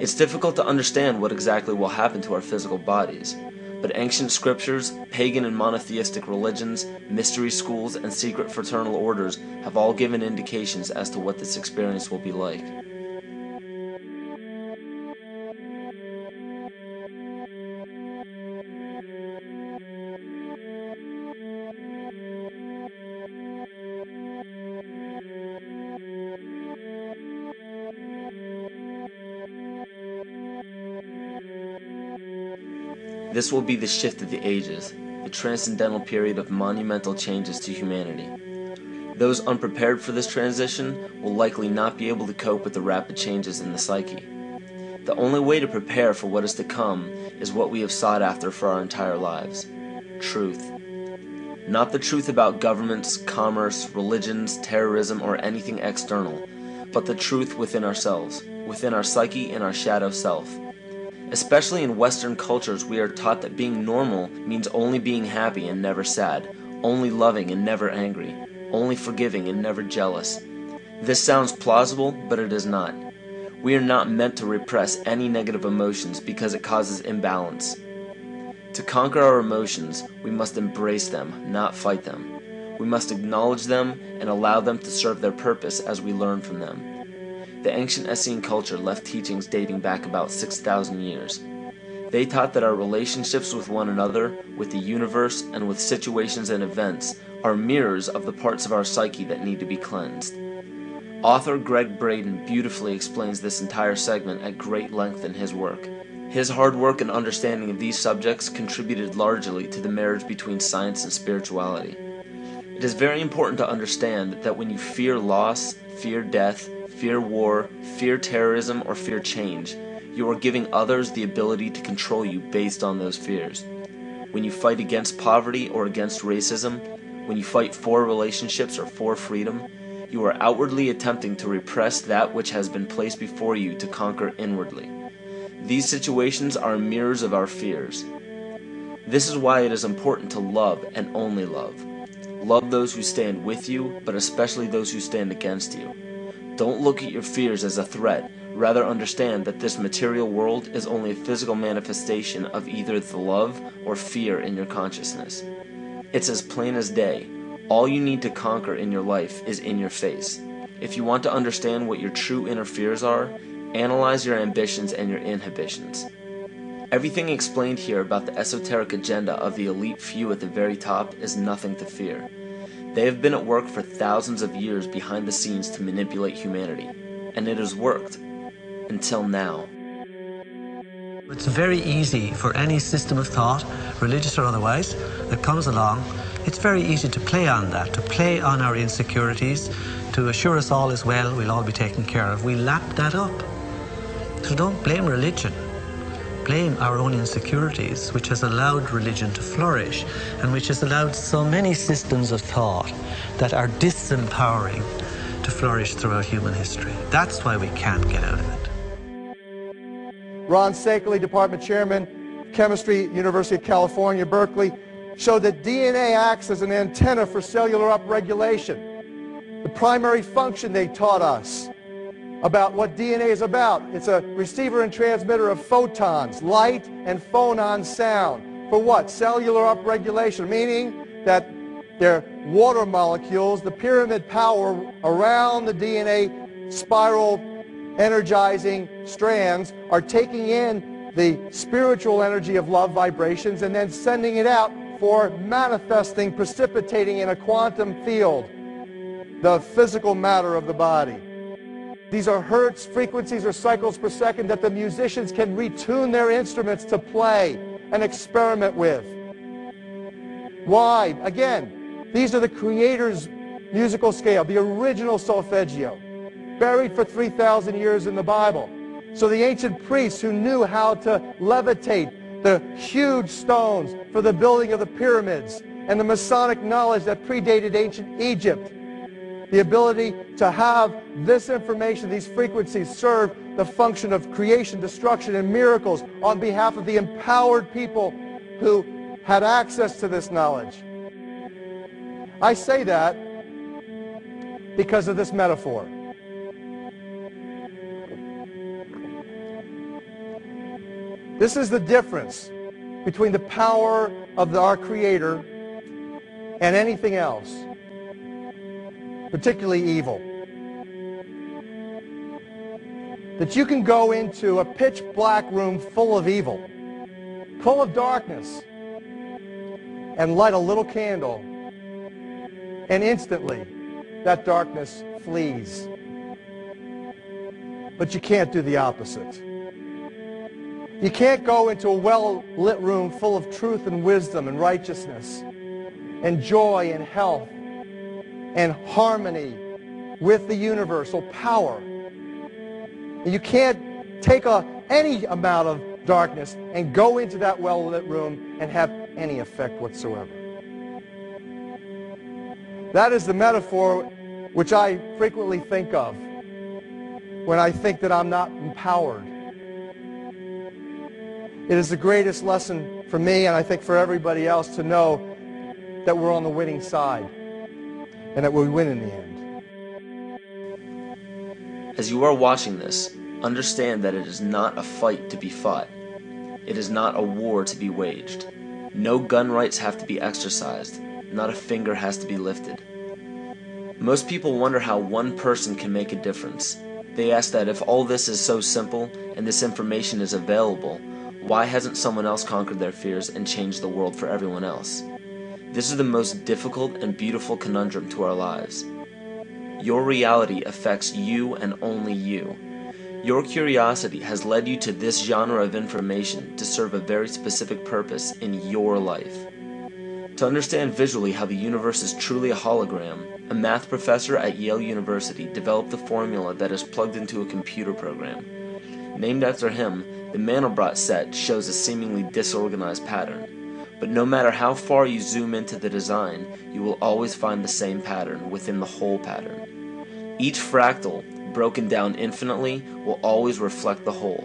It's difficult to understand what exactly will happen to our physical bodies, but ancient scriptures, pagan and monotheistic religions, mystery schools, and secret fraternal orders have all given indications as to what this experience will be like. This will be the shift of the ages, the transcendental period of monumental changes to humanity. Those unprepared for this transition will likely not be able to cope with the rapid changes in the psyche. The only way to prepare for what is to come is what we have sought after for our entire lives: truth. Not the truth about governments, commerce, religions, terrorism, or anything external, but the truth within ourselves, within our psyche and our shadow self. Especially in Western cultures, we are taught that being normal means only being happy and never sad, only loving and never angry, only forgiving and never jealous. This sounds plausible, but it is not. We are not meant to repress any negative emotions because it causes imbalance. To conquer our emotions, we must embrace them, not fight them. We must acknowledge them and allow them to serve their purpose as we learn from them. The ancient Essene culture left teachings dating back about 6,000 years. They taught that our relationships with one another, with the universe, and with situations and events are mirrors of the parts of our psyche that need to be cleansed. Author Greg Braden beautifully explains this entire segment at great length in his work. His hard work and understanding of these subjects contributed largely to the marriage between science and spirituality. It is very important to understand that when you fear loss, fear death, fear war, fear terrorism, or fear change, you are giving others the ability to control you based on those fears. When you fight against poverty or against racism, when you fight for relationships or for freedom, you are outwardly attempting to repress that which has been placed before you to conquer inwardly. These situations are mirrors of our fears. This is why it is important to love and only love. Love those who stand with you, but especially those who stand against you. Don't look at your fears as a threat. Rather understand that this material world is only a physical manifestation of either the love or fear in your consciousness. It's as plain as day. All you need to conquer in your life is in your face. If you want to understand what your true inner fears are, analyze your ambitions and your inhibitions. Everything explained here about the esoteric agenda of the elite few at the very top is nothing to fear. They have been at work for thousands of years behind the scenes to manipulate humanity, and it has worked. Until now. It's very easy for any system of thought, religious or otherwise, that comes along. It's very easy to play on that, to play on our insecurities, to assure us all is well, we'll all be taken care of. We lap that up. So don't blame religion. Blame our own insecurities, which has allowed religion to flourish and which has allowed so many systems of thought that are disempowering to flourish throughout human history. That's why we can't get out of it. Ron Sakeley, Department Chairman, Chemistry, University of California, Berkeley, showed that DNA acts as an antenna for cellular upregulation. The primary function they taught us about what DNA is about. It's a receiver and transmitter of photons, light and phonon sound. For what? Cellular upregulation, meaning that their water molecules, the pyramid power around the DNA spiral energizing strands, are taking in the spiritual energy of love vibrations and then sending it out for manifesting, precipitating in a quantum field, the physical matter of the body. These are hertz, frequencies, or cycles per second that the musicians can retune their instruments to play and experiment with. Why? Again, these are the Creator's musical scale, the original solfeggio, buried for 3,000 years in the Bible. So the ancient priests who knew how to levitate the huge stones for the building of the pyramids, and the Masonic knowledge that predated ancient Egypt, the ability to have this information, these frequencies, serve the function of creation, destruction, and miracles on behalf of the empowered people who had access to this knowledge. I say that because of this metaphor. This is the difference between the power of our Creator and anything else, particularly evil. That you can go into a pitch black room full of evil, full of darkness, and light a little candle, and instantly that darkness flees. But you can't do the opposite. You can't go into a well-lit room full of truth and wisdom and righteousness and joy and health and harmony with the universal power. And you can't take any amount of darkness and go into that well-lit room and have any effect whatsoever. That is the metaphor which I frequently think of when I think that I'm not empowered. It is the greatest lesson for me, and I think for everybody else, to know that we're on the winning side and that we win in the end. As you are watching this, understand that it is not a fight to be fought. It is not a war to be waged. No gun rights have to be exercised. Not a finger has to be lifted. Most people wonder how one person can make a difference. They ask that if all this is so simple and this information is available, why hasn't someone else conquered their fears and changed the world for everyone else? This is the most difficult and beautiful conundrum to our lives. Your reality affects you and only you. Your curiosity has led you to this genre of information to serve a very specific purpose in your life. To understand visually how the universe is truly a hologram, a math professor at Yale University developed a formula that is plugged into a computer program. Named after him, the Mandelbrot set shows a seemingly disorganized pattern. But no matter how far you zoom into the design, you will always find the same pattern within the whole pattern. Each fractal, broken down infinitely, will always reflect the whole.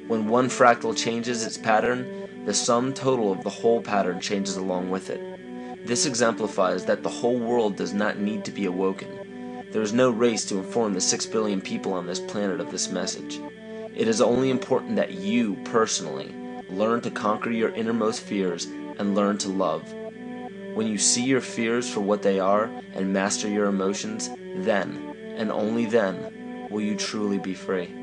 When one fractal changes its pattern, the sum total of the whole pattern changes along with it. This exemplifies that the whole world does not need to be awoken. There is no race to inform the 6 billion people on this planet of this message. It is only important that you, personally, learn to conquer your innermost fears and learn to love. When you see your fears for what they are and master your emotions, then, and only then, will you truly be free.